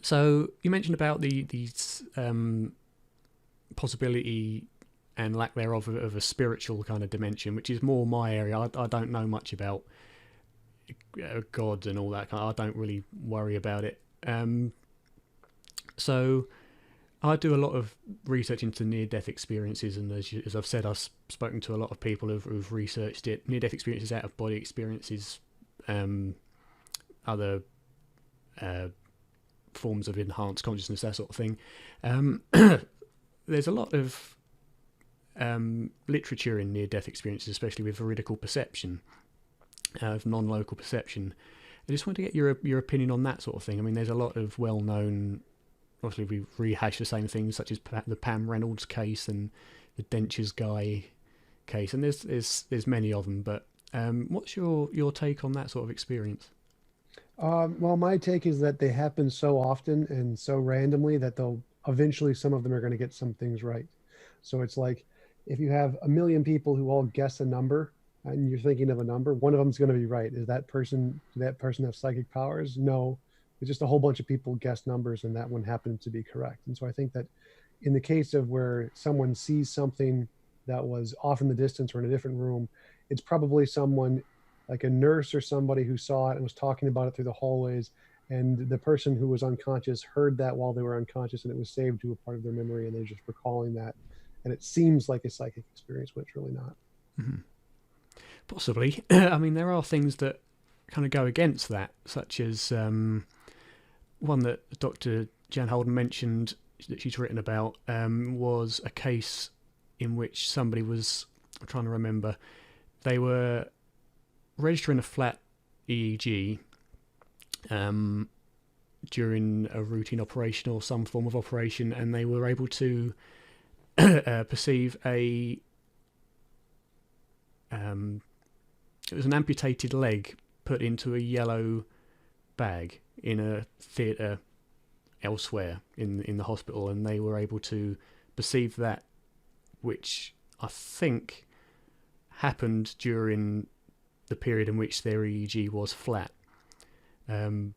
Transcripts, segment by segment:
So you mentioned about the possibility and lack thereof of a spiritual kind of dimension, which is more my area. I don't know much about God and all that kind I don't really worry about it. So I do a lot of research into near-death experiences, and as I've said, I've spoken to a lot of people who've researched it. Near-death experiences, out-of-body experiences, other forms of enhanced consciousness, that sort of thing. There's a lot of literature in near-death experiences, especially with veridical perception, of non-local perception. I just want to get your opinion on that sort of thing. I mean, there's a lot of well-known, obviously we rehash the same things, such as the Pam Reynolds case and the dentures guy case, and there's many of them. But what's your take on that sort of experience? Well, my take is that they happen so often and so randomly that they'll eventually some of them are going to get some things right. So it's like if you have a million people who all guess a number and you're thinking of a number, one of them is going to be right. Is that person have psychic powers? No, it's just a whole bunch of people guess numbers and that one happened to be correct. And so I think that in the case of where someone sees something that was off in the distance or in a different room, it's probably someone like a nurse or somebody who saw it and was talking about it through the hallways, and the person who was unconscious heard that while they were unconscious and it was saved to a part of their memory and they're just recalling that, and it seems like a psychic experience but it's really not. Mm-hmm. Possibly. I mean, there are things that kind of go against that, such as one that Dr. Jan Holden mentioned that she's written about was a case in which somebody was, I'm trying to remember, they were registering a flat EEG during a routine operation or some form of operation, and they were able to perceive it was an amputated leg put into a yellow bag in a theatre elsewhere in the hospital, and they were able to perceive that, which I think happened during the period in which their EEG was flat. And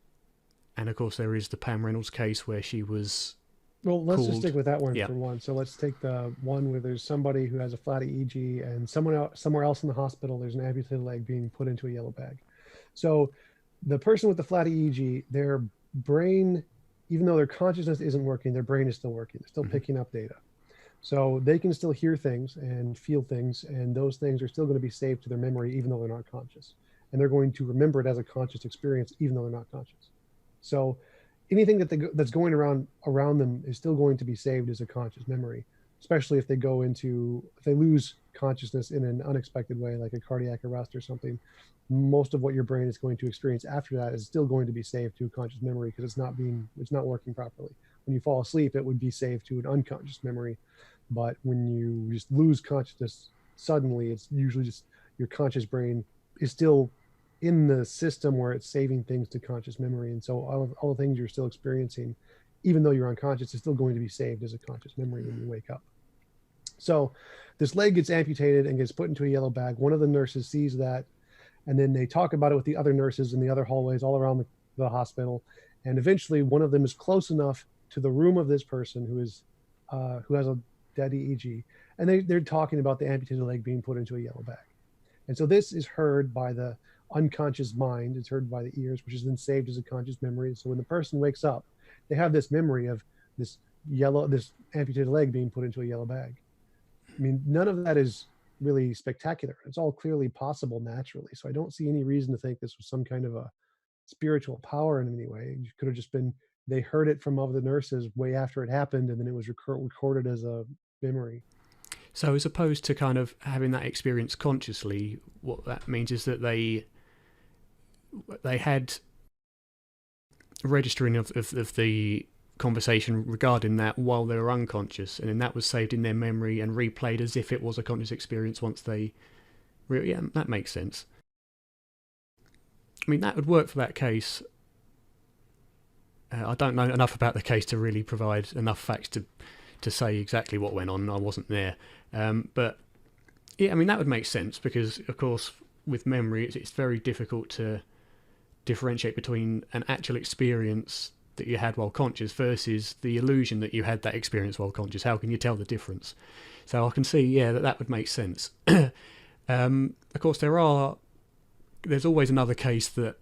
of course there is the Pam Reynolds case where she was Well, let's just called. stick with that one Yeah. for one. So let's take the one where there's somebody who has a flat EEG and someone else, somewhere else in the hospital, there's an amputated leg being put into a yellow bag. So the person with the flat EEG, their brain, even though their consciousness isn't working, their brain is still working. They're still picking up data. So they can still hear things and feel things, and those things are still going to be saved to their memory even though they're not conscious. And they're going to remember it as a conscious experience even though they're not conscious. So anything that's going around them is still going to be saved as a conscious memory, especially if they lose consciousness in an unexpected way, like a cardiac arrest or something. Most of what your brain is going to experience after that is still going to be saved to a conscious memory because it's not working properly. When you fall asleep, it would be saved to an unconscious memory, but when you just lose consciousness suddenly, it's usually just your conscious brain is still in the system where it's saving things to conscious memory. And so all the things you're still experiencing, even though you're unconscious, is still going to be saved as a conscious memory when you wake up. So this leg gets amputated and gets put into a yellow bag. One of the nurses sees that, and then they talk about it with the other nurses in the other hallways all around the hospital. And eventually one of them is close enough to the room of this person who has a dead EEG. And they're talking about the amputated leg being put into a yellow bag. And so this is heard by the unconscious mind. It's heard by the ears, which is then saved as a conscious memory. So when the person wakes up, they have this memory of this amputated leg being put into a yellow bag. I mean, none of that is really spectacular. It's all clearly possible naturally. So I don't see any reason to think this was some kind of a spiritual power in any way. It could have just been they heard it from other nurses way after it happened, and then it was recorded as a memory. So as opposed to kind of having that experience consciously, what that means is that they had registering of the conversation regarding that while they were unconscious, and then that was saved in their memory and replayed as if it was a conscious experience once they... Yeah, that makes sense. I mean, that would work for that case. I don't know enough about the case to really provide enough facts to say exactly what went on. I wasn't there. But yeah, I mean, that would make sense because, of course, with memory, it's very difficult to differentiate between an actual experience that you had while conscious versus the illusion that you had that experience while conscious. How can you tell the difference? So I can see, that would make sense. Of course, there's always another case that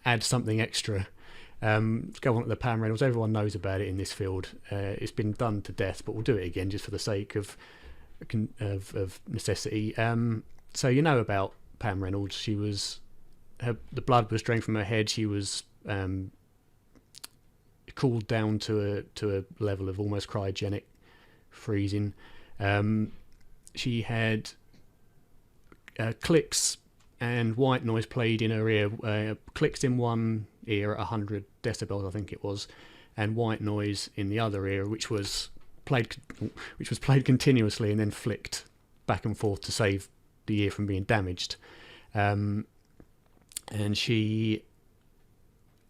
adds something extra. Let's go on to the Pam Reynolds. Everyone knows about it in this field. It's been done to death, but we'll do it again just for the sake of necessity. So you know about Pam Reynolds. The blood was drained from her head. She was cooled down to a level of almost cryogenic freezing. She had clicks and white noise played in her ear. Clicks in one ear at 100 decibels, I think it was, and white noise in the other ear, which was played continuously and then flicked back and forth to save the ear from being damaged. And she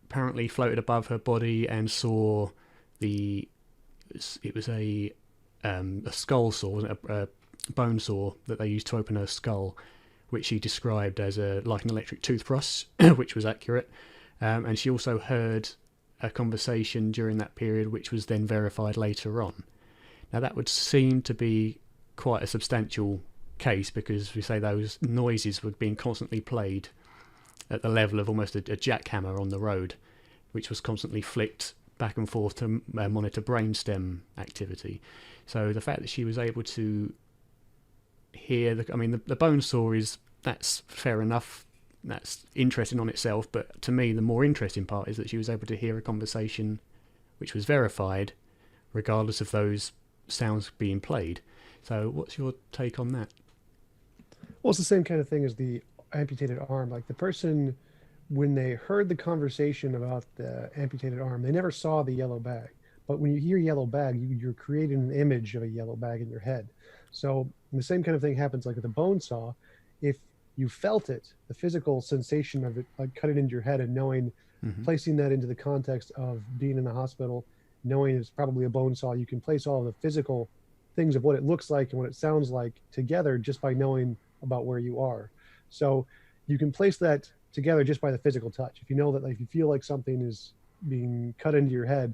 apparently floated above her body and saw it was a skull saw, wasn't it? A bone saw that they used to open her skull, which she described as like an electric toothbrush, which was accurate. And she also heard a conversation during that period, which was then verified later on. Now that would seem to be quite a substantial case, because we say those noises were being constantly played at the level of almost a jackhammer on the road, which was constantly flicked back and forth to monitor brainstem activity. So the fact that she was able to hear the bone saw that's fair enough. That's interesting on itself, but to me the more interesting part is that she was able to hear a conversation which was verified regardless of those sounds being played. So what's your take on that? Well, it's the same kind of thing as the amputated arm. Like the person, when they heard the conversation about the amputated arm, they never saw the yellow bag. But when you hear yellow bag, you're creating an image of a yellow bag in your head. So the same kind of thing happens like with a bone saw. If you felt it, the physical sensation of it, like cutting into your head and knowing, placing that into the context of being in the hospital, knowing it's probably a bone saw, you can place all the physical things of what it looks like and what it sounds like together just by knowing about where you are. So you can place that together just by the physical touch. If you know that, like, if you feel like something is being cut into your head,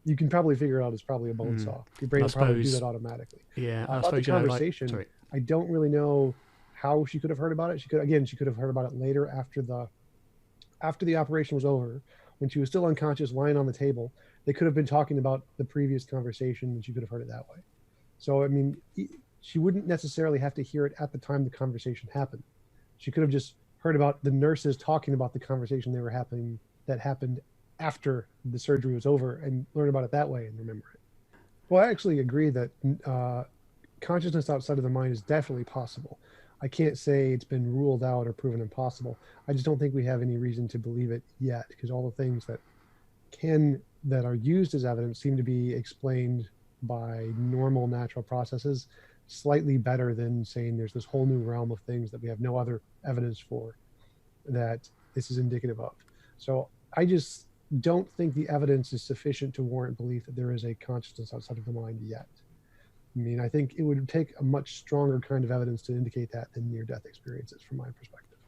you can probably figure out it's probably a bone saw. Your brain will probably do that automatically. Yeah, about the conversation, I don't really know how she could have heard about it. She could have heard about it later after the operation was over, when she was still unconscious, lying on the table. They could have been talking about the previous conversation, and she could have heard it that way. So, I mean, she wouldn't necessarily have to hear it at the time the conversation happened. She could have just heard about the nurses talking about the conversation that happened after the surgery was over, and learn about it that way and remember it. Well, I actually agree that consciousness outside of the mind is definitely possible. I can't say it's been ruled out or proven impossible. I just don't think we have any reason to believe it yet, because all the things that are used as evidence seem to be explained by normal natural processes slightly better than saying there's this whole new realm of things that we have no other evidence for that this is indicative of. So I just don't think the evidence is sufficient to warrant belief that there is a consciousness outside of the mind yet. I mean, I think it would take a much stronger kind of evidence to indicate that than near-death experiences, from my perspective.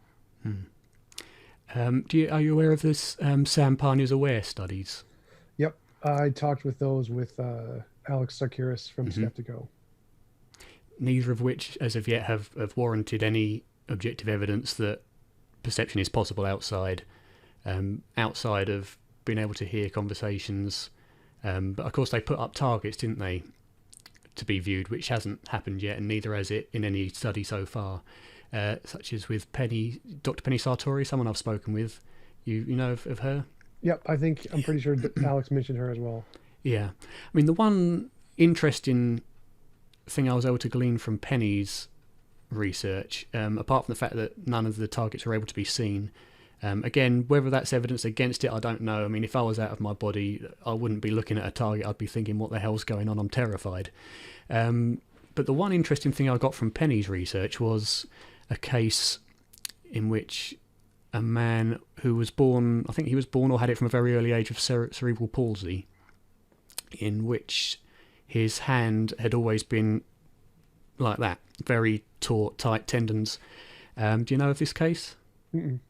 Are you aware of this Sam Parner's Aware studies? Yep, I talked with those with Alex Sarkiris from Skeptico. Neither of which, as of yet, have warranted any objective evidence that perception is possible outside of being able to hear conversations. But of course, they put up targets, didn't they, to be viewed, which hasn't happened yet, and neither has it in any study so far, such as with Dr. Penny Sartori, someone I've spoken with. You know of her? Yep, I'm pretty sure Alex mentioned her as well. Yeah. I mean, the one interesting thing I was able to glean from Penny's research, apart from the fact that none of the targets were able to be seen, again, whether that's evidence against it, I don't know. I mean, if I was out of my body, I wouldn't be looking at a target. I'd be thinking, what the hell's going on? I'm terrified. But the one interesting thing I got from Penny's research was a case in which a man who was born, I think he was born or had it from a very early age, of cerebral palsy, in which his hand had always been like that, very taut, tight tendons. Do you know of this case? Mm-mm.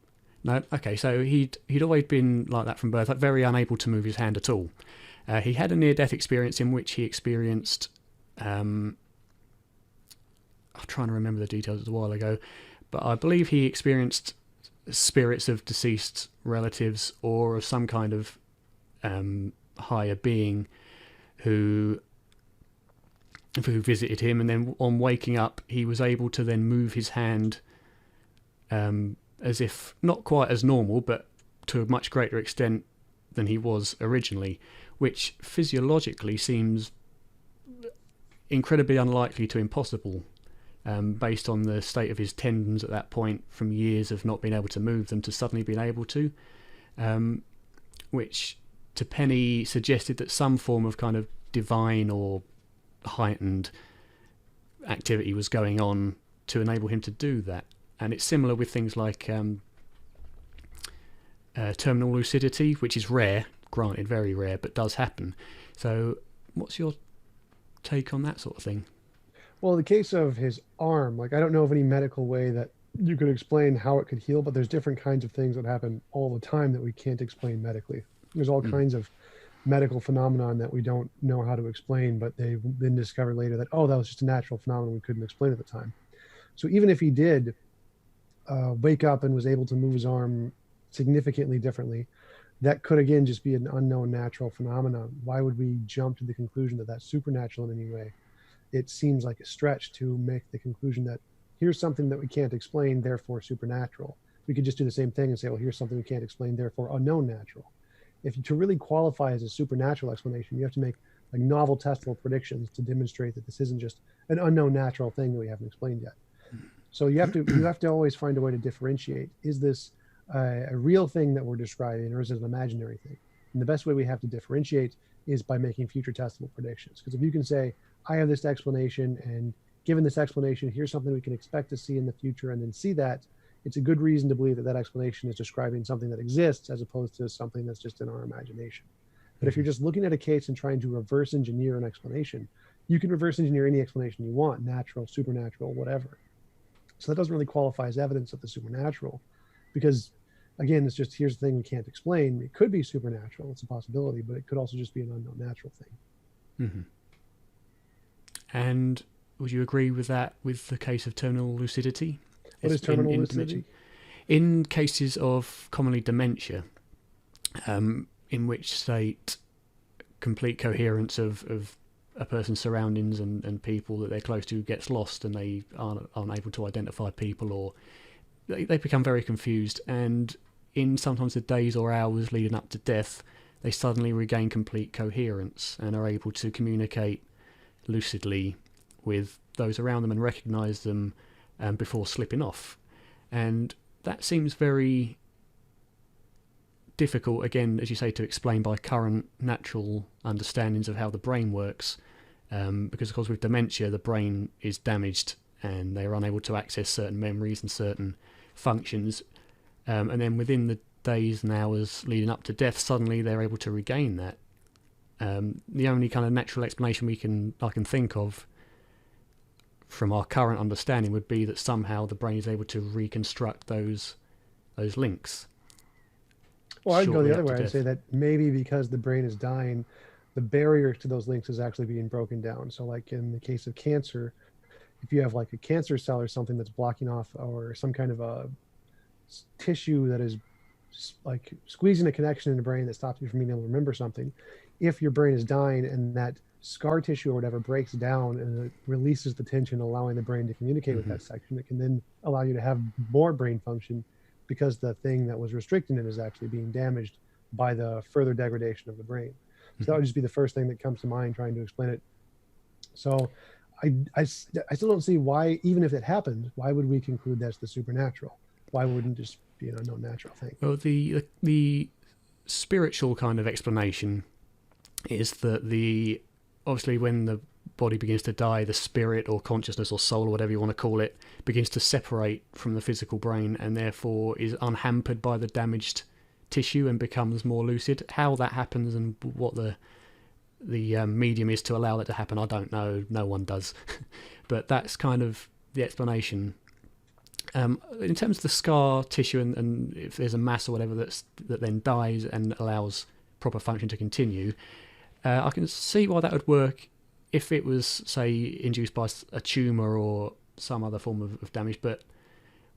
No, okay. So he'd always been like that from birth, like very unable to move his hand at all. He had a near-death experience in which he experienced. I'm trying to remember the details. It was a while ago, but I believe he experienced spirits of deceased relatives or of some kind of higher being who visited him, and then on waking up he was able to then move his hand as if not quite as normal, but to a much greater extent than he was originally, which physiologically seems incredibly unlikely to impossible, based on the state of his tendons at that point from years of not being able to move them to suddenly being able to, which to Penny suggested that some form of kind of divine or heightened activity was going on to enable him to do that. And it's similar with things like terminal lucidity, which is rare, granted very rare, but does happen. So what's your take on that sort of thing? Well, the case of his arm, like I don't know of any medical way that you could explain how it could heal, but there's different kinds of things that happen all the time that we can't explain medically. There's all kinds of medical phenomenon that we don't know how to explain, but they've been discovered later that, oh, that was just a natural phenomenon we couldn't explain at the time. So even if he did wake up and was able to move his arm significantly differently, that could again just be an unknown natural phenomenon. Why would we jump to the conclusion that that's supernatural in any way? It seems like a stretch to make the conclusion that here's something that we can't explain, therefore supernatural. We could just do the same thing and say, well, here's something we can't explain, therefore unknown natural. If to really qualify as a supernatural explanation, you have to make like novel testable predictions to demonstrate that this isn't just an unknown natural thing that we haven't explained yet. So you have to always find a way to differentiate. Is this a real thing that we're describing, or is it an imaginary thing? And the best way we have to differentiate is by making future testable predictions. Because if you can say, I have this explanation, and given this explanation, here's something we can expect to see in the future, and then see that, it's a good reason to believe that that explanation is describing something that exists as opposed to something that's just in our imagination. But if you're just looking at a case and trying to reverse engineer an explanation, you can reverse engineer any explanation you want, natural, supernatural, whatever. So that doesn't really qualify as evidence of the supernatural, because again, it's just, here's the thing we can't explain. It could be supernatural, it's a possibility, but it could also just be an unknown natural thing. Mm-hmm. And would you agree with that with the case of terminal lucidity? What is terminal lucidity? In cases of commonly dementia, in which state complete coherence of a person's surroundings and people that they're close to gets lost, and they aren't able to identify people, or they become very confused, and in sometimes the days or hours leading up to death, they suddenly regain complete coherence and are able to communicate lucidly with those around them and recognize them before slipping off. And that seems very difficult, again, as you say, to explain by current natural understandings of how the brain works, because of course with dementia the brain is damaged and they're unable to access certain memories and certain functions, and then within the days and hours leading up to death, suddenly they're able to regain that. The only kind of natural explanation I can think of from our current understanding would be that somehow the brain is able to reconstruct those links. Well, I'd go the other way. I'd say that maybe because the brain is dying, the barrier to those links is actually being broken down. So like in the case of cancer, if you have like a cancer cell or something that's blocking off, or some kind of a tissue that is like squeezing a connection in the brain that stops you from being able to remember something, if your brain is dying and that scar tissue or whatever breaks down and it releases the tension, allowing the brain to communicate with that section, it can then allow you to have more brain function, because the thing that was restricting it is actually being damaged by the further degradation of the brain. So that would just be the first thing that comes to mind trying to explain it. So I still don't see why, even if it happened, why would we conclude that's the supernatural? Why wouldn't it just be an unknown natural thing? Well, the spiritual kind of explanation is that obviously when the body begins to die, the spirit or consciousness or soul or whatever you want to call it begins to separate from the physical brain, and therefore is unhampered by the damaged tissue and becomes more lucid. How that happens and what the medium is to allow that to happen, I don't know. No one does. But that's kind of the explanation. In terms of the scar tissue, and if there's a mass or whatever that then dies and allows proper function to continue, I can see why that would work if it was, say, induced by a tumour or some other form of damage. But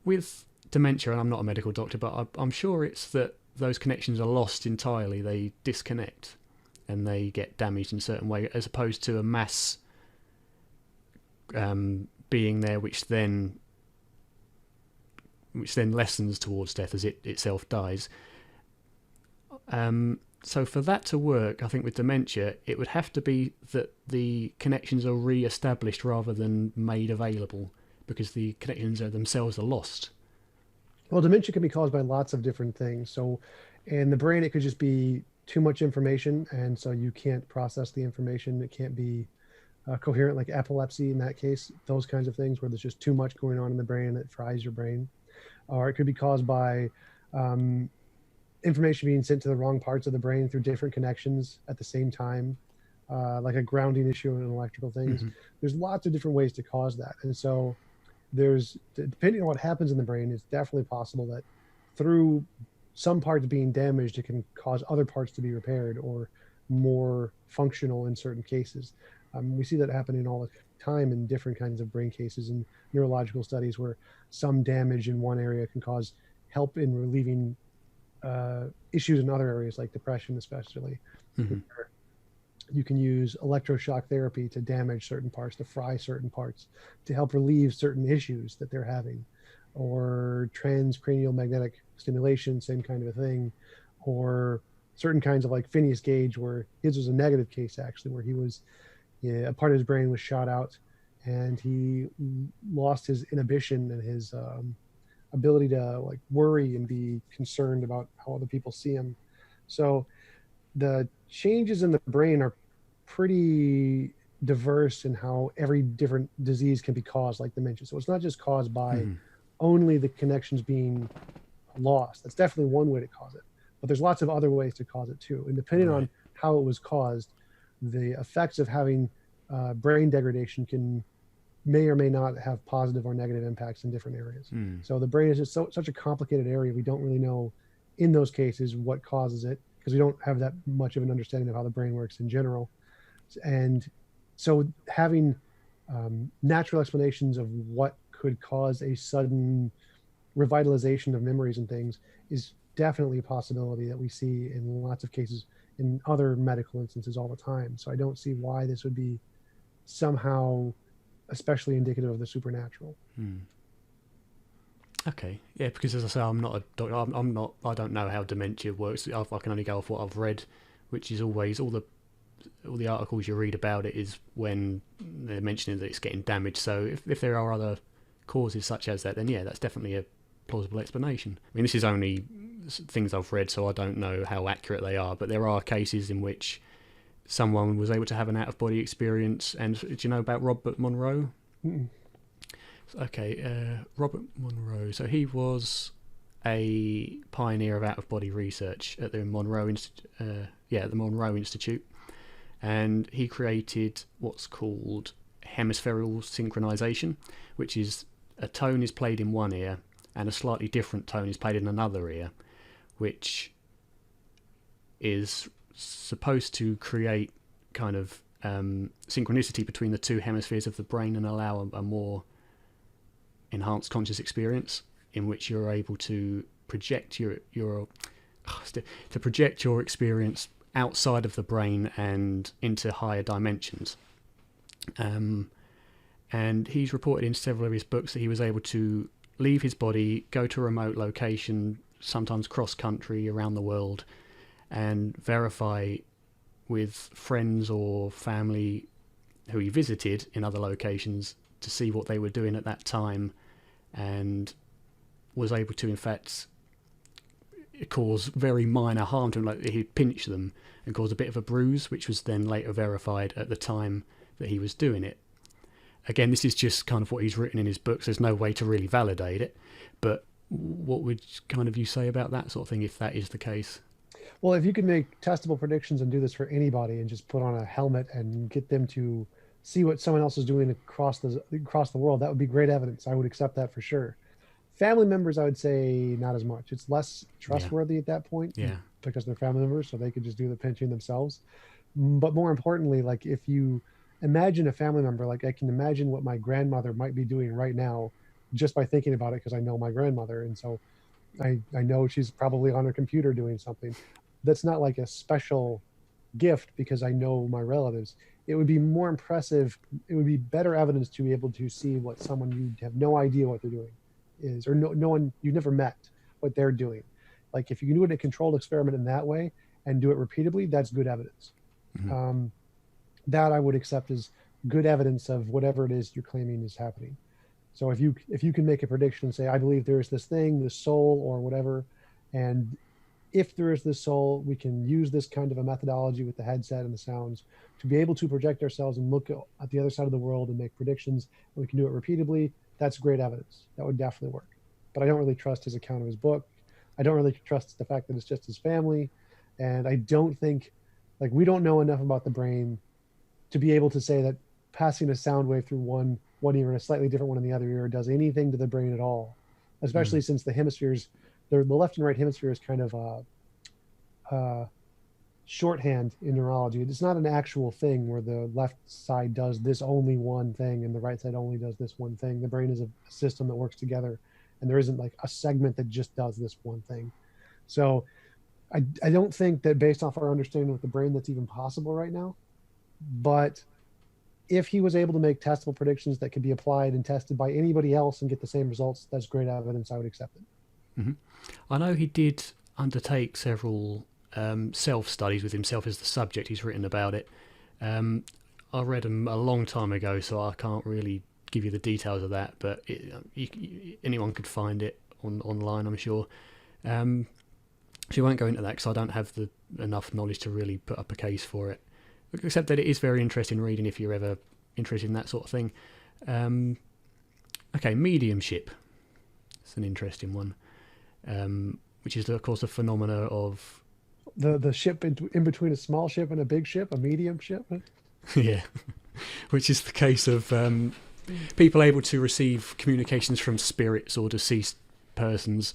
with dementia, and I'm not a medical doctor, but I'm sure it's that those connections are lost entirely. They disconnect and they get damaged in a certain way, as opposed to a mass being there, which then lessens towards death as it itself dies. So for that to work, I think with dementia, it would have to be that the connections are re-established rather than made available, because the connections themselves are lost. Well, dementia can be caused by lots of different things. So in the brain, it could just be too much information, and so you can't process the information. It can't be coherent, like epilepsy in that case, those kinds of things where there's just too much going on in the brain that fries your brain. Or it could be caused by information being sent to the wrong parts of the brain through different connections at the same time, like a grounding issue in electrical things. Mm-hmm. There's lots of different ways to cause that. And so there's, depending on what happens in the brain, it's definitely possible that through some parts being damaged, it can cause other parts to be repaired or more functional in certain cases. We see that happening all the time in different kinds of brain cases and neurological studies, where some damage in one area can cause help in relieving issues in other areas, like depression especially. Mm-hmm. You can use electroshock therapy to damage certain parts, to fry certain parts, to help relieve certain issues that they're having, or transcranial magnetic stimulation, same kind of a thing, or certain kinds of, like Phineas Gage, where his was a negative case actually, where he was, a part of his brain was shot out and he lost his inhibition and his ability to like worry and be concerned about how other people see him. So the changes in the brain are pretty diverse in how every different disease can be caused, like dementia. So it's not just caused by only the connections being lost. That's definitely one way to cause it, but there's lots of other ways to cause it too. And depending on how it was caused, the effects of having brain degradation may or may not have positive or negative impacts in different areas. So the brain is just such a complicated area. We don't really know in those cases what causes it, because we don't have that much of an understanding of how the brain works in general. And so having natural explanations of what could cause a sudden revitalization of memories and things is definitely a possibility that we see in lots of cases in other medical instances all the time. So I don't see why this would be somehow especially indicative of the supernatural. Okay, yeah, because as I say, I'm not a doctor. I don't know how dementia works. I can only go off what I've read, which is always all the articles you read about it is when they're mentioning that it's getting damaged. So if there are other causes such as that, then yeah, that's definitely a plausible explanation. I mean, this is only things I've read, so I don't know how accurate they are, but there are cases in which someone was able to have an out-of-body experience. And do you know about Robert Monroe? Okay, Robert Monroe. So he was a pioneer of out-of-body research at the Monroe Institute, and he created what's called hemispherical synchronization, which is a tone is played in one ear and a slightly different tone is played in another ear, which is supposed to create kind of synchronicity between the two hemispheres of the brain and allow a more enhanced conscious experience in which you're able to project your experience outside of the brain and into higher dimensions. And he's reported in several of his books that he was able to leave his body, go to a remote location, sometimes cross country around the world, and verify with friends or family who he visited in other locations to see what they were doing at that time, and was able to in fact cause very minor harm to them, like he'd pinch them and cause a bit of a bruise, which was then later verified at the time that he was doing it. Again, this is just kind of what he's written in his books. There's no way to really validate it, but what would kind of you say about that sort of thing if that is the case? Well, if you could make testable predictions and do this for anybody and just put on a helmet and get them to see what someone else is doing across the world, that would be great evidence. I would accept that for sure. Family members, I would say not as much. It's less Yeah. trustworthy at that point Yeah. because they're family members, so they could just do the pinching themselves. But more importantly, like if you imagine a family member, like I can imagine what my grandmother might be doing right now just by thinking about it because I know my grandmother. And so I know she's probably on her computer doing something. That's not like a special gift because I know my relatives. It would be more impressive. It would be better evidence to be able to see what someone you have no idea what they're doing is, or no one you've never met what they're doing. Like if you can do it in a controlled experiment in that way and do it repeatedly, that's good evidence. Mm-hmm. That I would accept as good evidence of whatever it is you're claiming is happening. So if you can make a prediction and say, I believe there is this thing, this soul or whatever, and if there is this soul, we can use this kind of a methodology with the headset and the sounds to be able to project ourselves and look at the other side of the world and make predictions, and we can do it repeatedly. That's great evidence. That would definitely work. But I don't really trust his account of his book. I don't really trust the fact that it's just his family. And I don't think, like, we don't know enough about the brain to be able to say that passing a sound wave through one ear and a slightly different one in the other ear does anything to the brain at all, especially since the hemispheres, the left and right hemisphere is kind of shorthand in neurology. It's not an actual thing where the left side does this only one thing and the right side only does this one thing. The brain is a system that works together, and there isn't like a segment that just does this one thing. So I don't think that based off our understanding with the brain that's even possible right now. But if he was able to make testable predictions that could be applied and tested by anybody else and get the same results, that's great evidence. I would accept it. Mm-hmm. I know he did undertake several self-studies with himself as the subject. He's written about it. I read them a long time ago, so I can't really give you the details of that, but anyone could find it online, I'm sure. So you won't go into that because I don't have enough knowledge to really put up a case for it. Except that it is very interesting reading if you're ever interested in that sort of thing. Okay, mediumship. It's an interesting one, which is, of course, a phenomena of... The ship in between a small ship and a big ship, a medium ship? Yeah, which is the case of people able to receive communications from spirits or deceased persons.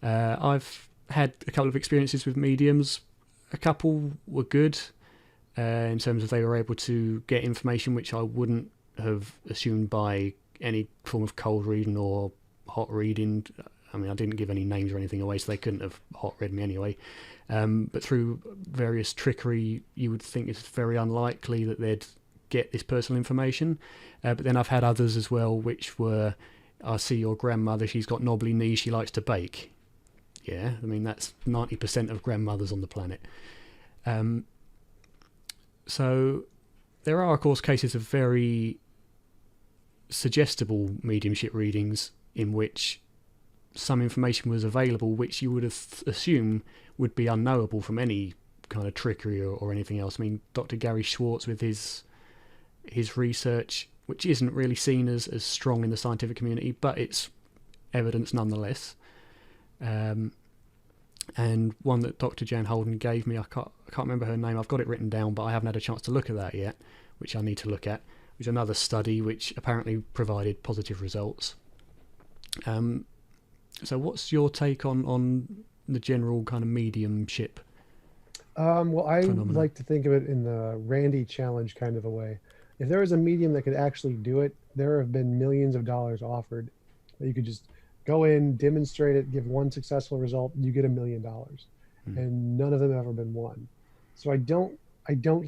I've had a couple of experiences with mediums. A couple were good. In terms of they were able to get information which I wouldn't have assumed by any form of cold reading or hot reading. I mean, I didn't give any names or anything away, so they couldn't have hot read me anyway. But through various trickery, you would think it's very unlikely that they'd get this personal information. But then I've had others as well, which were, I see your grandmother, she's got knobbly knees, she likes to bake. Yeah, I mean, that's 90% of grandmothers on the planet. So there are, of course, cases of very suggestible mediumship readings in which some information was available which you would have assumed would be unknowable from any kind of trickery or anything else. I mean, Dr. Gary Schwartz with his research, which isn't really seen as strong in the scientific community, but it's evidence nonetheless. And one that Dr. Jan Holden gave me, I can't remember her name, I've got it written down, but I haven't had a chance to look at that yet, which I need to look at, which is another study which apparently provided positive results. So what's your take on the general kind of mediumship Well, I phenomenon? like to think of it in the Randy challenge kind of a way. If there was a medium that could actually do it, there have been millions of dollars offered that you could just go in, demonstrate it, give one successful result, you get $1 million. And none of them have ever been won. So I don't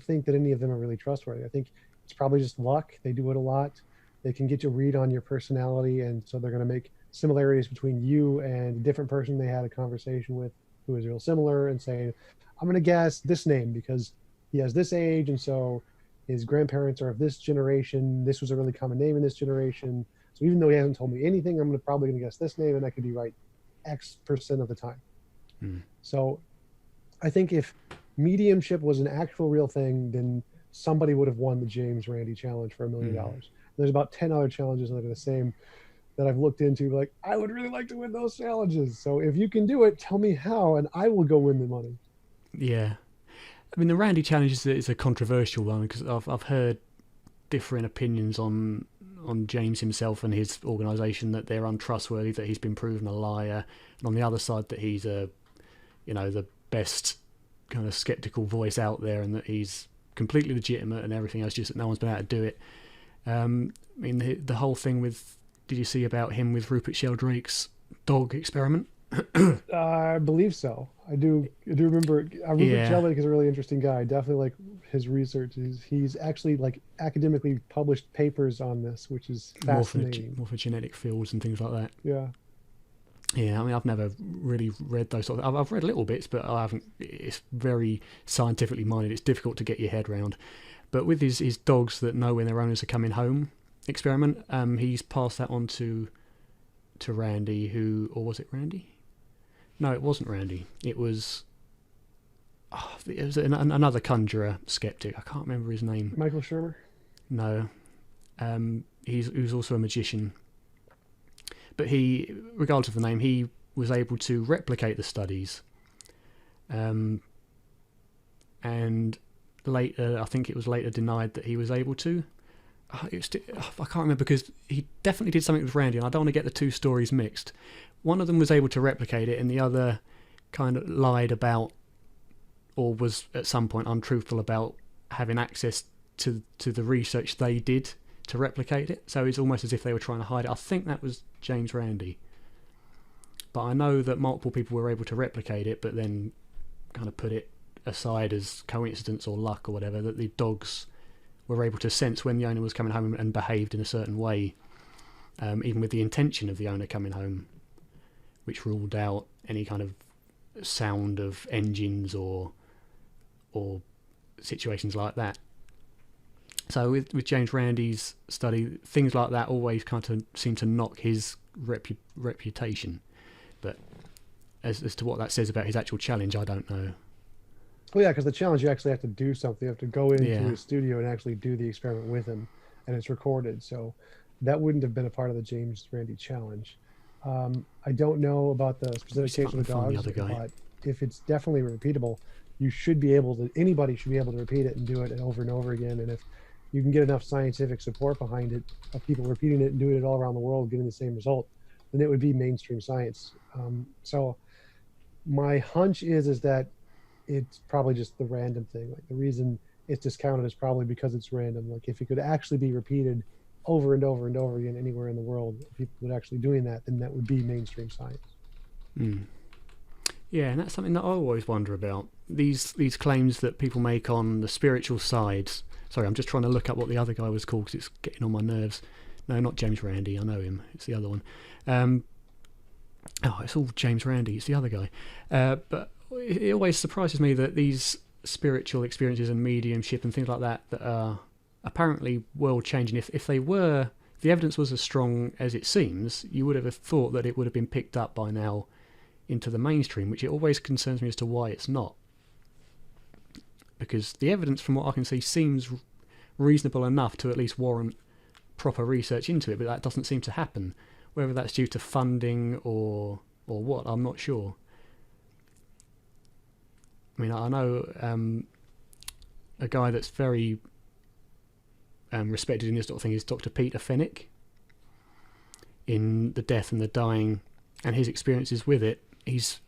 think that any of them are really trustworthy. I think it's probably just luck. They do it a lot. They can get you a read on your personality, and so they're going to make similarities between you and a different person they had a conversation with who is real similar and say, I'm going to guess this name because he has this age, and so his grandparents are of this generation. This was a really common name in this generation. So even though he hasn't told me anything, I'm probably going to guess this name, and I could be right X% of the time. So I think if mediumship was an actual real thing, then somebody would have won the James Randi challenge for $1 million. There's about 10 other challenges that are the same that I've looked into. Like, I would really like to win those challenges. So if you can do it, tell me how, and I will go win the money. Yeah. I mean, the Randy challenge is a controversial one because I've heard differing opinions on on James himself and his organisation, that they're untrustworthy, that he's been proven a liar, and on the other side that he's the best kind of skeptical voice out there, and that he's completely legitimate and everything else, just that no one's been able to do it. I mean, the whole thing with, did you see about him with Rupert Sheldrake's dog experiment? I believe so. I do remember. Rupert Sheldrake is a really interesting guy. I definitely like his research. He's actually like academically published papers on this, which is fascinating. More for genetic fields and things like that. Yeah. Yeah, I mean, I've never really read those sort of... I've read little bits, but I haven't... It's very scientifically minded. It's difficult to get your head around. But with his dogs that know when their owners are coming home experiment, he's passed that on to Randy, who... Or was it Randy? No, it wasn't Randy. It was another conjurer skeptic. I can't remember his name. Michael Shermer? No. He was also a magician. But he, regardless of the name, he was able to replicate the studies. And later, I think it was later denied that he was able to. I can't remember, because he definitely did something with Randy, and I don't want to get the two stories mixed. One of them was able to replicate it, and the other kind of lied about, or was at some point untruthful about having access to the research they did to replicate it. So it's almost as if they were trying to hide it. I think that was James Randi. But I know that multiple people were able to replicate it, but then kind of put it aside as coincidence or luck or whatever, that the dogs were able to sense when the owner was coming home and behaved in a certain way, even with the intention of the owner coming home, which ruled out any kind of sound of engines or situations like that. So with James Randi's study, things like that always kind of seem to knock his reputation. But as to what that says about his actual challenge, I don't know. Well, yeah, because the challenge, you actually have to do something. You have to go into his studio and actually do the experiment with him, and it's recorded. So that wouldn't have been a part of the James Randi challenge. I don't know about the specific case of the dogs, but if it's definitely repeatable, anybody should be able to repeat it and do it over and over again. And if you can get enough scientific support behind it, of people repeating it and doing it all around the world, getting the same result, then it would be mainstream science. So my hunch is that it's probably just the random thing. Like, the reason it's discounted is probably because it's random. Like, if it could actually be repeated over and over and over again anywhere in the world, people would actually doing that, then that would be mainstream science. Yeah, and that's something that I always wonder about. These claims that people make on the spiritual side. Sorry, I'm just trying to look up what the other guy was called, because it's getting on my nerves. No, not James Randi. I know him. It's the other one. It's all James Randi. It's the other guy. But it always surprises me that these spiritual experiences and mediumship and things like that are apparently world-changing. If the evidence was as strong as it seems, you would have thought that it would have been picked up by now into the mainstream, which it always concerns me as to why it's not. Because the evidence, from what I can see, seems reasonable enough to at least warrant proper research into it, but that doesn't seem to happen. Whether that's due to funding or what, I'm not sure. I mean, I know a guy that's very respected in this sort of thing is Dr. Peter Fenwick, in The Death and the Dying, and his experiences with it. He's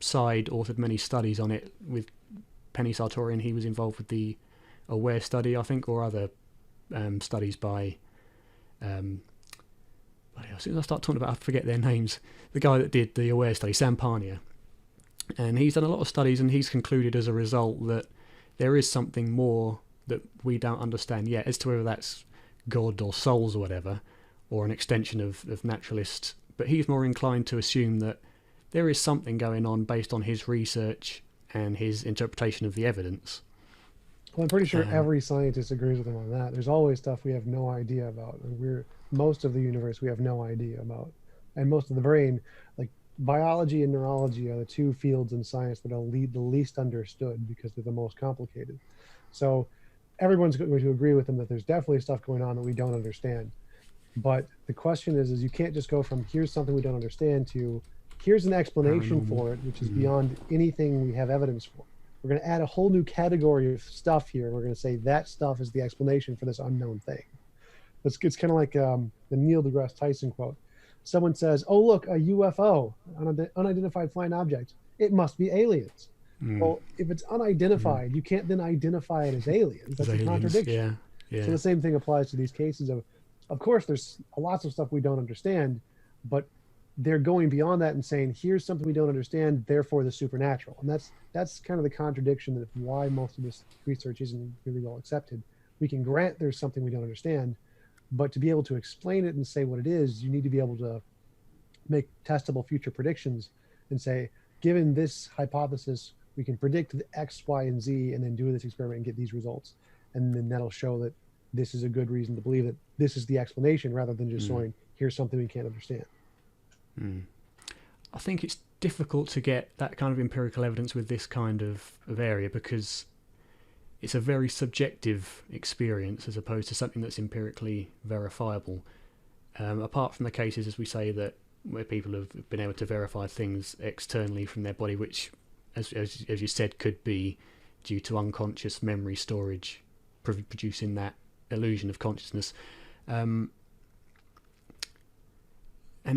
side authored many studies on it with Penny Sartorian. He was involved with the Aware study, I think, or other studies by as soon as I start talking about, I forget their names. The guy that did the Aware study, Sam Parnia. And he's done a lot of studies, and he's concluded as a result that there is something more that we don't understand yet, as to whether that's God or souls or whatever, or an extension of naturalist. But he's more inclined to assume that there is something going on based on his research and his interpretation of the evidence. Well, I'm pretty sure every scientist agrees with him on that. There's always stuff we have no idea about, and most of the universe we have no idea about, and most of the brain, like biology and neurology, are the two fields in science that are the least understood because they're the most complicated. So everyone's going to agree with him that there's definitely stuff going on that we don't understand. But the question is you can't just go from here's something we don't understand to here's an explanation for it, which is beyond anything we have evidence for. We're going to add a whole new category of stuff here. We're going to say that stuff is the explanation for this unknown thing. It's kind of like the Neil deGrasse Tyson quote. Someone says, "Oh, look, a UFO, unidentified flying object. It must be aliens." Mm. Well, if it's unidentified, you can't then identify it as aliens. As That's a aliens, contradiction. yeah, So yeah. the same thing applies to these cases of course, there's lots of stuff we don't understand, but they're going beyond that and saying, here's something we don't understand, therefore the supernatural. And that's kind of the contradiction of why most of this research isn't really well accepted. We can grant there's something we don't understand, but to be able to explain it and say what it is, you need to be able to make testable future predictions and say, given this hypothesis, we can predict the X, Y, and Z, and then do this experiment and get these results. And then that'll show that this is a good reason to believe that this is the explanation rather than just showing, here's something we can't understand. I think it's difficult to get that kind of empirical evidence with this kind of area because it's a very subjective experience as opposed to something that's empirically verifiable. Apart from the cases, as we say, that where people have been able to verify things externally from their body, which, as you said, could be due to unconscious memory storage, producing that illusion of consciousness. And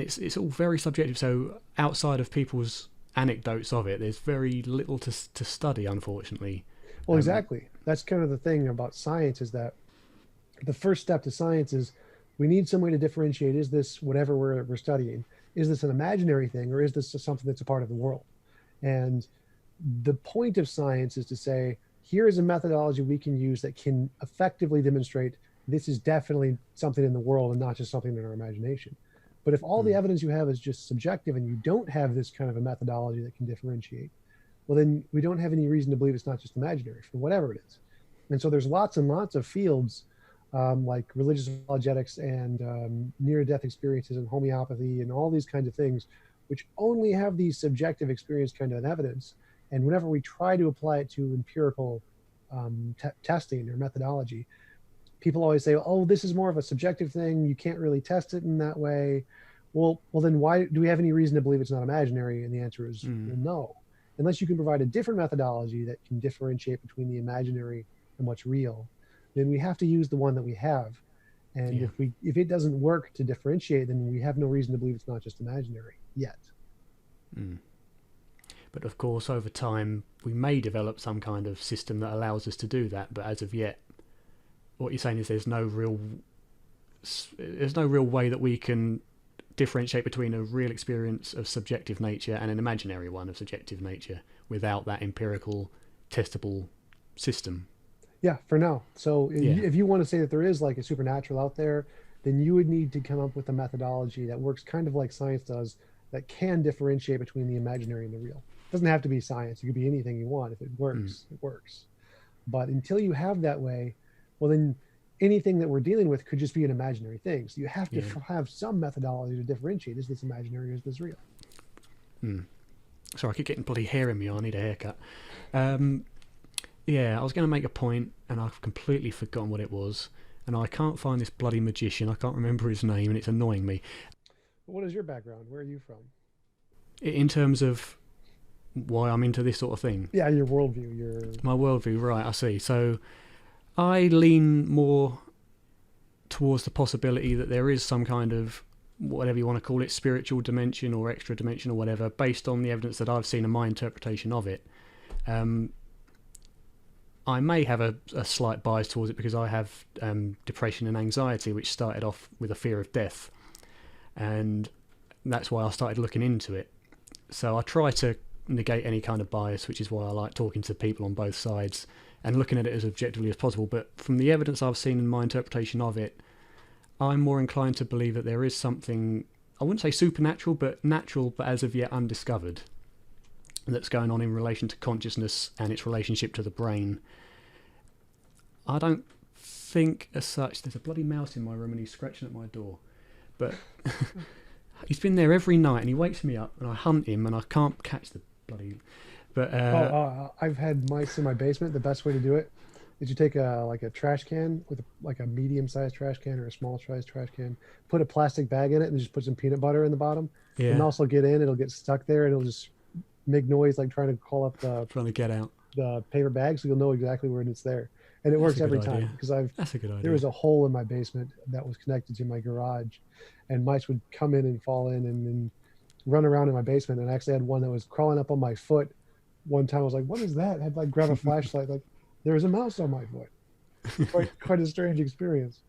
it's all very subjective. So outside of people's anecdotes of it, there's very little to study, unfortunately. Well, exactly. That's kind of the thing about science, is that the first step to science is we need some way to differentiate, is this whatever we're studying, is this an imaginary thing, or is this something that's a part of the world? And the point of science is to say, here is a methodology we can use that can effectively demonstrate this is definitely something in the world and not just something in our imagination. But if all the evidence you have is just subjective and you don't have this kind of a methodology that can differentiate, well, then we don't have any reason to believe it's not just imaginary for whatever it is. And so there's lots and lots of fields like religious apologetics and near-death experiences and homeopathy and all these kinds of things, which only have these subjective experience kind of evidence. And whenever we try to apply it to empirical testing or methodology, people always say, "Oh, this is more of a subjective thing. You can't really test it in that way." Well, then why do we have any reason to believe it's not imaginary? And the answer is well, no, unless you can provide a different methodology that can differentiate between the imaginary and what's real. Then we have to use the one that we have. And if it doesn't work to differentiate, then we have no reason to believe it's not just imaginary yet. But of course, over time, we may develop some kind of system that allows us to do that. But as of yet, what you're saying is there's no real way that we can differentiate between a real experience of subjective nature and an imaginary one of subjective nature without that empirical, testable system. Yeah, for now. So if you want to say that there is like a supernatural out there, then you would need to come up with a methodology that works kind of like science does, that can differentiate between the imaginary and the real. It doesn't have to be science. It could be anything you want. If it works, it works. But until you have that way, well, then anything that we're dealing with could just be an imaginary thing. So you have to have some methodology to differentiate. Is this imaginary or is this real? Sorry, I keep getting bloody hair in me. I need a haircut. I was going to make a point and I've completely forgotten what it was. And I can't find this bloody magician. I can't remember his name and it's annoying me. What is your background? Where are you from? In terms of why I'm into this sort of thing? Yeah, your worldview. My worldview, right, I see. So I lean more towards the possibility that there is some kind of, whatever you want to call it, spiritual dimension or extra dimension or whatever, based on the evidence that I've seen and my interpretation of it. I may have a slight bias towards it because I have depression and anxiety, which started off with a fear of death. And that's why I started looking into it. So I try to negate any kind of bias, which is why I like talking to people on both sides and looking at it as objectively as possible. But from the evidence I've seen and my interpretation of it, I'm more inclined to believe that there is something, I wouldn't say supernatural, but natural, but as of yet undiscovered, that's going on in relation to consciousness and its relationship to the brain. I don't think as such. There's a bloody mouse in my room and he's scratching at my door. But he's been there every night and he wakes me up and I hunt him and I can't catch the bloody... But I've had mice in my basement. The best way to do it is you take a trash can with a medium-sized trash can or a small-sized trash can, put a plastic bag in it and just put some peanut butter in the bottom. Yeah. And also get in. It'll get stuck there and it'll just make noise like trying to call up the... Trying to get out. the paper bag, so you'll know exactly when it's there, and it That's works a good every idea. time because That's a good there idea. was a hole in my basement that was connected to my garage, and mice would come in and fall in and run around in my basement. And I actually had one that was crawling up on my foot. One time I was like, "What is that?" I had to like grab a flashlight, like there was a mouse on my foot. Quite a strange experience.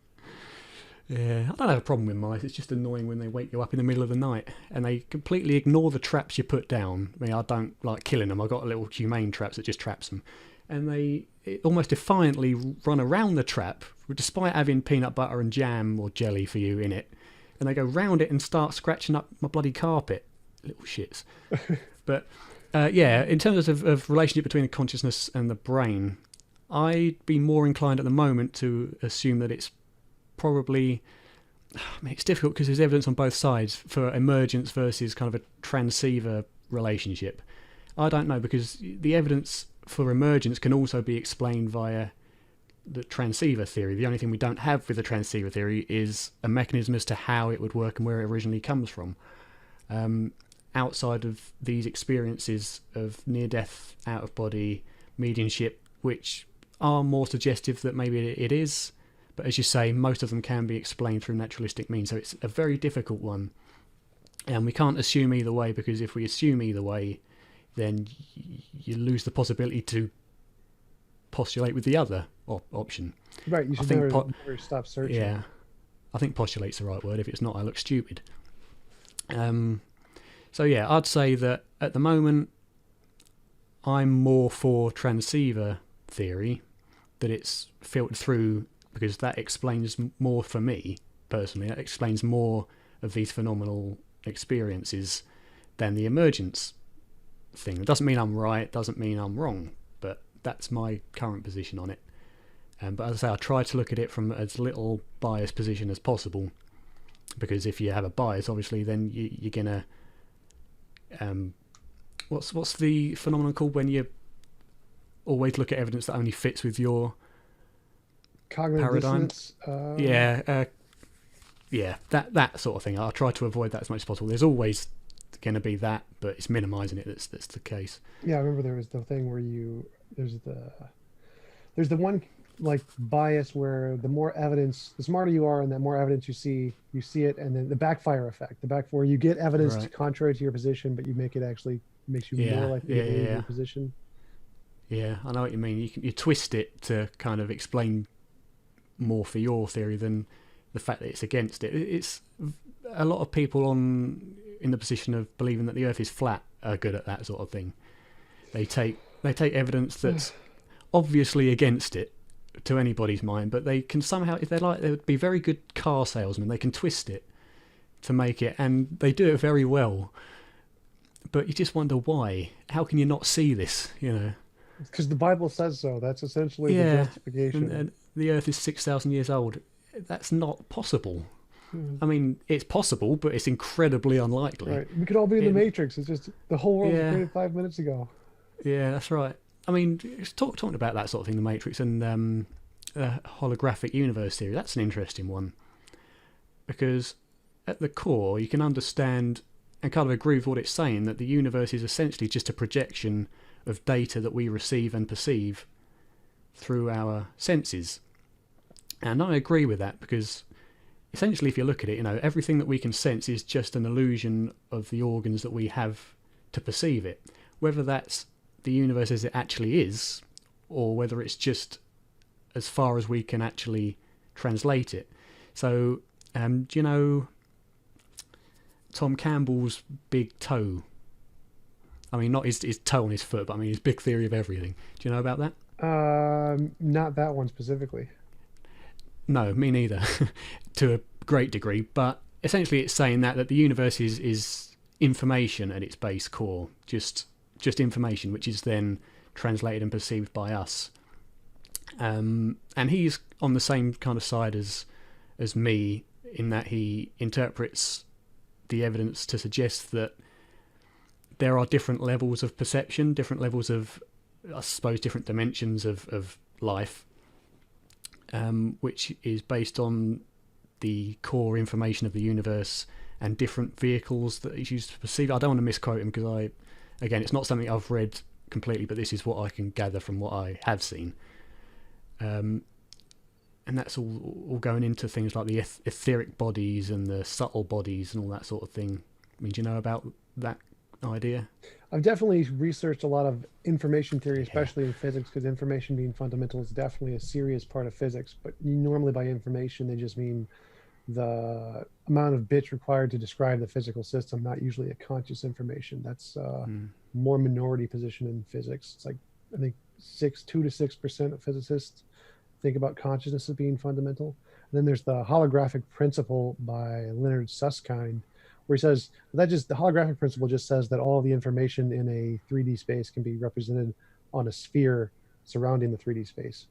Yeah, I don't have a problem with mice. It's just annoying when they wake you up in the middle of the night and they completely ignore the traps you put down. I mean, I don't like killing them. I've got little humane traps that just traps them. And they almost defiantly run around the trap, despite having peanut butter and jam or jelly for you in it. And they go round it and start scratching up my bloody carpet. Little shits. But yeah, in terms of relationship between the consciousness and the brain, I'd be more inclined at the moment to assume that it's probably, I mean, it's difficult because there's evidence on both sides for emergence versus kind of a transceiver relationship. I don't know, because the evidence for emergence can also be explained via the transceiver theory. The only thing we don't have with the transceiver theory is a mechanism as to how it would work and where it originally comes from. Outside of these experiences of near-death, out-of-body, mediumship, which are more suggestive that maybe it is, but as you say, most of them can be explained through naturalistic means, so it's a very difficult one. And we can't assume either way, because if we assume either way, then you lose the possibility to postulate with the other option. Right, you should never stop searching. Yeah, I think postulate's the right word. If it's not, I look stupid. So yeah, I'd say that at the moment, I'm more for transceiver theory, that it's filtered through, because that explains more for me personally. That explains more of these phenomenal experiences than the emergence thing. It doesn't mean I'm right, doesn't mean I'm wrong, but that's my current position on it. But as I say, I try to look at it from as little biased position as possible, because if you have a bias, obviously, then you're gonna what's the phenomenon called when you always look at evidence that only fits with your cognitive paradigm? Dissonance. Yeah, that sort of thing. I'll try to avoid that as much as possible. There's always going to be that, but it's minimizing it that's the case. Yeah, I remember there was the thing where there's the one like bias where the more evidence, the smarter you are, and the more evidence you see it, and then the backfire effect, where you get evidence Right. contrary to your position, but you make it actually makes you more likely to believe your position. Yeah, I know what you mean. You twist it to kind of explain more for your theory than the fact that it's against it. It's a lot of people in the position of believing that the Earth is flat are good at that sort of thing. They take evidence that's obviously against it to anybody's mind, but they can somehow, if they would be very good car salesmen. They can twist it to make it, and they do it very well. But you just wonder why. How can you not see this? Because the Bible says so. That's essentially the justification. And the Earth is 6,000 years old. That's not possible. I mean, it's possible, but it's incredibly unlikely. Right. We could all be in the Matrix. It's just the whole world was created 5 minutes ago. Yeah, that's right. I mean, talking about that sort of thing, the Matrix and holographic universe theory, that's an interesting one. Because at the core, you can understand and kind of agree with what it's saying, that the universe is essentially just a projection of data that we receive and perceive through our senses. And I agree with that, because essentially, if you look at it, everything that we can sense is just an illusion of the organs that we have to perceive it. Whether that's the universe as it actually is, or whether it's just as far as we can actually translate it. So, do you know Tom Campbell's big toe? I mean, not his toe on his foot, but I mean his big theory of everything. Do you know about that? Not that one specifically. No, me neither, to a great degree. But essentially, it's saying that the universe is information at its base core, just information, which is then translated and perceived by us. And he's on the same kind of side as me, in that he interprets the evidence to suggest that there are different levels of perception, different levels of, I suppose, different dimensions of life, which is based on the core information of the universe and different vehicles that is used to perceive. I don't want to misquote him, because again, it's not something I've read completely, but this is what I can gather from what I have seen. And that's all going into things like the etheric bodies and the subtle bodies and all that sort of thing. I mean, do you know about that idea? I've definitely researched a lot of information theory, Yeah. especially in physics, because information being fundamental is definitely a serious part of physics. But normally by information, they just mean the amount of bits required to describe the physical system, not usually a conscious information. That's more minority position in physics. It's like, I think 2 to 6% of physicists think about consciousness as being fundamental. And then there's the holographic principle by Leonard Susskind, where he says that just the holographic principle just says that all the information in a 3D space can be represented on a sphere surrounding the 3D space.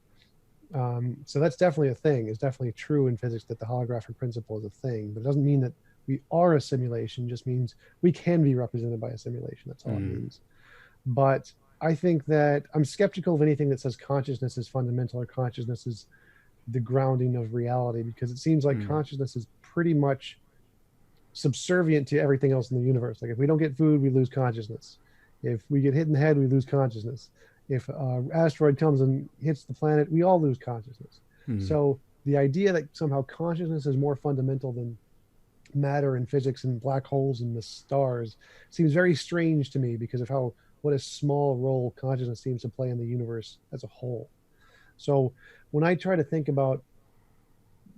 So that's definitely a thing. It's definitely true in physics that the holographic principle is a thing, but it doesn't mean that we are a simulation. It just means we can be represented by a simulation. That's all it means. But I think that I'm skeptical of anything that says consciousness is fundamental or consciousness is the grounding of reality, because it seems like consciousness is pretty much subservient to everything else in the universe. Like if we don't get food, we lose consciousness. If we get hit in the head, we lose consciousness. If an asteroid comes and hits the planet, we all lose consciousness. So the idea that somehow consciousness is more fundamental than matter and physics and black holes and the stars seems very strange to me, because of what a small role consciousness seems to play in the universe as a whole. So when I try to think about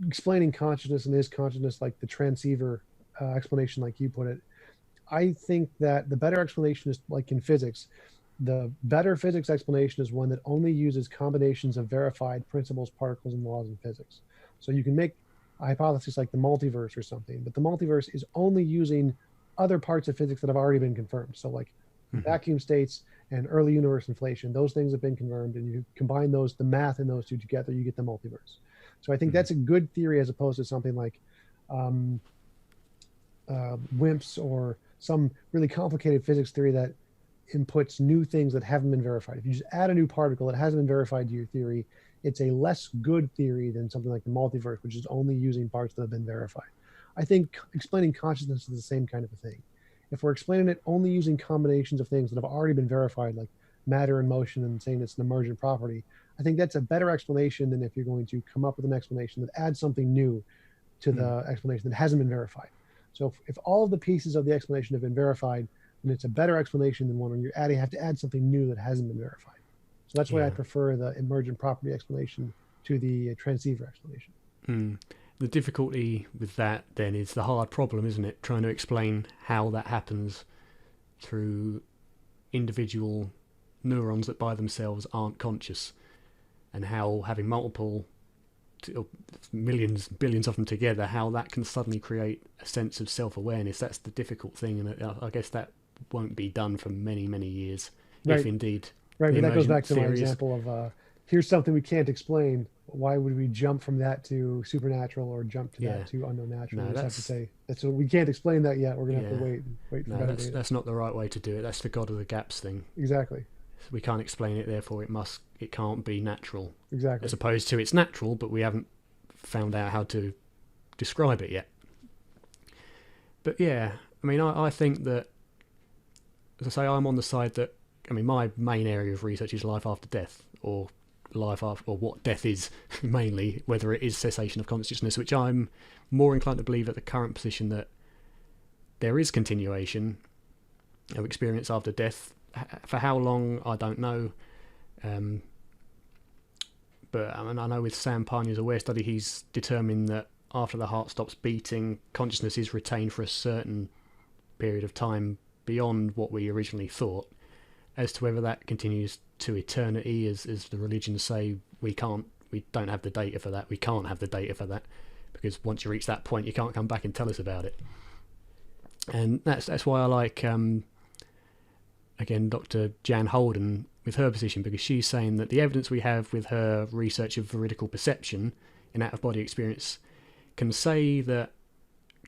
explaining consciousness and is consciousness like the transceiver explanation, like you put it, I think that the better explanation is like in physics. The better physics explanation is one that only uses combinations of verified principles, particles, and laws in physics. So you can make a hypothesis like the multiverse or something, but the multiverse is only using other parts of physics that have already been confirmed. So like vacuum states and early universe inflation, those things have been confirmed, and you combine those, the math in those two together, you get the multiverse. So I think that's a good theory, as opposed to something like WIMPs or some really complicated physics theory that inputs new things that haven't been verified. If you just add a new particle that hasn't been verified to your theory, it's a less good theory than something like the multiverse, which is only using parts that have been verified. I think explaining consciousness is the same kind of a thing. If we're explaining it only using combinations of things that have already been verified, like matter and motion, and saying it's an emergent property, I think that's a better explanation than if you're going to come up with an explanation that adds something new to the explanation that hasn't been verified. So if all of the pieces of the explanation have been verified, then it's a better explanation than one where you have to add something new that hasn't been verified. So that's why I prefer the emergent property explanation to the transceiver explanation. The difficulty with that then is the hard problem, isn't it? Trying to explain how that happens through individual neurons that by themselves aren't conscious, and how having multiple millions, billions of them together, how that can suddenly create a sense of self-awareness. That's the difficult thing, and I guess that won't be done for many, many years, if indeed. Right, but that goes back to my example of here's something we can't explain. Why would we jump from that to supernatural or jump to that to unknown natural? No, we just have to say that's what we can't explain that yet. We're gonna have to wait for better data. That's not the right way to do it. That's the God of the gaps thing. Exactly. We can't explain it, therefore it can't be natural. Exactly. As opposed to it's natural, but we haven't found out how to describe it yet. But yeah, I mean, I think that, as I say, I'm on the side that, I mean, my main area of research is life after death, or life after, or what death is mainly, whether it is cessation of consciousness, which I'm more inclined to believe at the current position that there is continuation of experience after death. For how long, I don't know. But I mean, I know with Sam Parnia's Aware study, he's determined that after the heart stops beating, consciousness is retained for a certain period of time beyond what we originally thought. As to whether that continues to eternity, as the religions say, we don't have the data for that. We can't have the data for that, because once you reach that point, you can't come back and tell us about it. And that's why I like, again, Dr. Jan Holden with her position, because she's saying that the evidence we have with her research of veridical perception in out-of-body experience can say that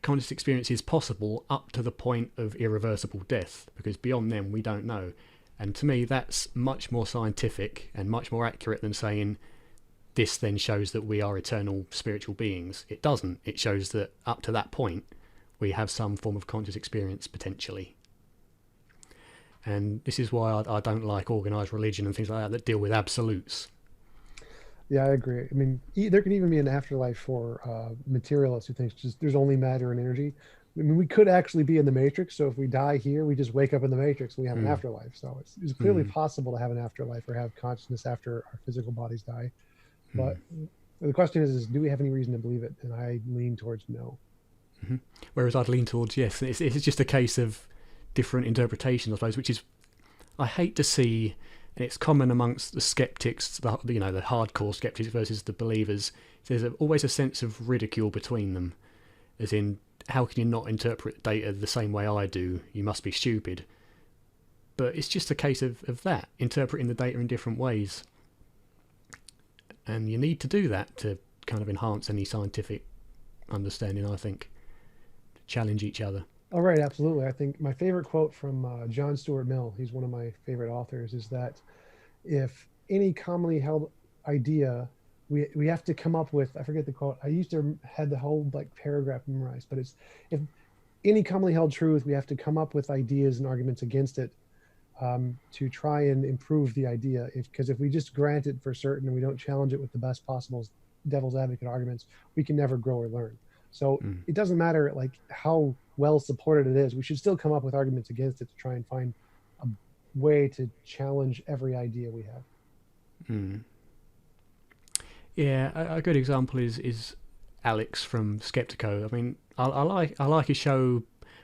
conscious experience is possible up to the point of irreversible death, because beyond them we don't know. And to me, that's much more scientific and much more accurate than saying this then shows that we are eternal spiritual beings. It doesn't. It shows that up to that point we have some form of conscious experience potentially. And this is why I don't like organised religion and things like that deal with absolutes. Yeah, I agree. I mean, there can even be an afterlife for materialists who think just there's only matter and energy. I mean, we could actually be in the Matrix. So if we die here, we just wake up in the Matrix and we have an Mm. afterlife. So it's clearly possible to have an afterlife or have consciousness after our physical bodies die. But the question is, do we have any reason to believe it? And I lean towards no. Mm-hmm. Whereas I'd lean towards yes. It's just a case of different interpretations, I suppose, which is I hate to see, and it's common amongst the skeptics, the hardcore skeptics versus the believers. There's always a sense of ridicule between them, as in, how can you not interpret data the same way I do? You must be stupid. But it's just a case of that, interpreting the data in different ways. And you need to do that to kind of enhance any scientific understanding, I think. To challenge each other. Oh, right, absolutely. I think my favorite quote from John Stuart Mill, he's one of my favorite authors, is that if any commonly held idea, we have to come up with, I forget the quote, I used to had the whole like paragraph memorized, but it's, if any commonly held truth, we have to come up with ideas and arguments against it to try and improve the idea. Because if we just grant it for certain and we don't challenge it with the best possible devil's advocate arguments, we can never grow or learn. So it doesn't matter like how well supported it is, we should still come up with arguments against it to try and find a way to challenge every idea we have. Yeah, a good example is Alex from Skeptico. I mean, I like his show,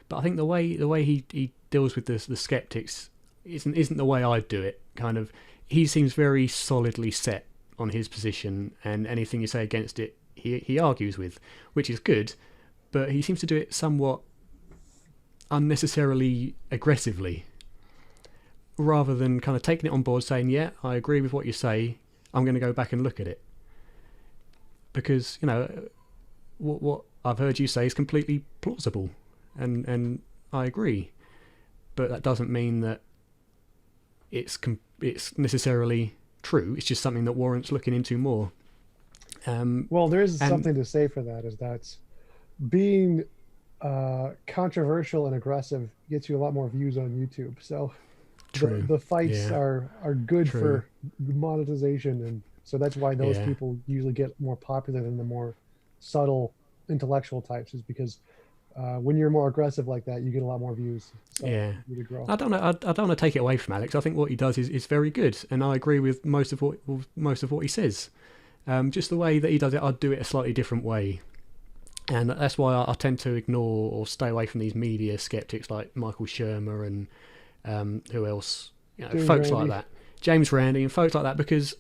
but I think the way he deals with the skeptics isn't the way I do it. Kind of, he seems very solidly set on his position, and anything you say against it, he argues with, which is good, but he seems to do it somewhat unnecessarily aggressively, rather than kind of taking it on board, saying, yeah, I agree with what you say, I'm going to go back and look at it. Because, what I've heard you say is completely plausible, and I agree. But that doesn't mean that it's necessarily true. It's just something that warrants looking into more. Well, there is something to say for that, is that being controversial and aggressive gets you a lot more views on YouTube. So the fights are good for monetization, and so that's why those people usually get more popular than the more subtle intellectual types, is because when you're more aggressive like that, you get a lot more views. So you grow. I don't want to take it away from Alex. I think what he does is very good, and I agree with most of what he says. Just the way that he does it, I'd do it a slightly different way. And that's why I tend to ignore or stay away from these media skeptics like Michael Shermer and who else, folks like that, James Randi and folks like that, because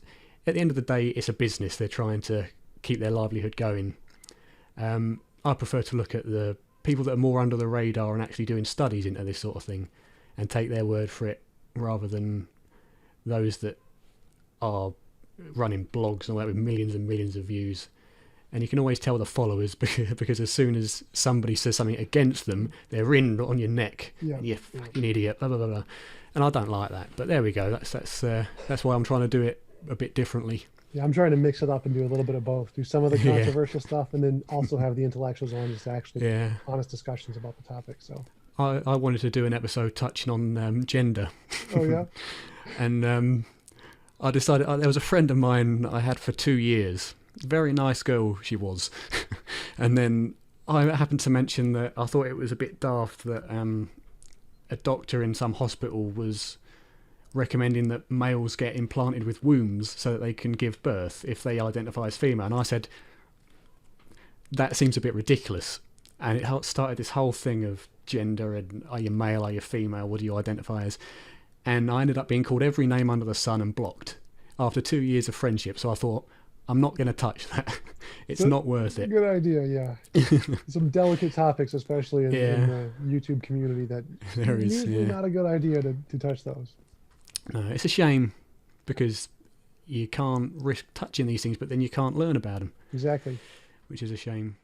at the end of the day, it's a business. They're trying to keep their livelihood going. I prefer to look at the people that are more under the radar and actually doing studies into this sort of thing and take their word for it, rather than those that are running blogs and all that with millions and millions of views. And you can always tell the followers because as soon as somebody says something against them, they're in on your neck. You fucking idiot, blah, blah, blah, blah. And I don't like that. But there we go. That's why I'm trying to do it a bit differently. Yeah, I'm trying to mix it up and do a little bit of both. Do some of the controversial stuff, and then also have the intellectuals on, just actually honest discussions about the topic. So I wanted to do an episode touching on gender. Oh yeah. And I decided, there was a friend of mine I had for 2 years. Very nice girl she was. And then I happened to mention that I thought it was a bit daft that a doctor in some hospital was recommending that males get implanted with wombs so that they can give birth if they identify as female. And I said, that seems a bit ridiculous. And it started this whole thing of gender and are you male, are you female, what do you identify as? And I ended up being called every name under the sun and blocked after 2 years of friendship. So I thought, I'm not going to touch that. It's not worth it. Good idea, yeah. Some delicate topics, especially in the YouTube community, that there is usually not a good idea to touch those. No, it's a shame because you can't risk touching these things, but then you can't learn about them. Exactly. Which is a shame.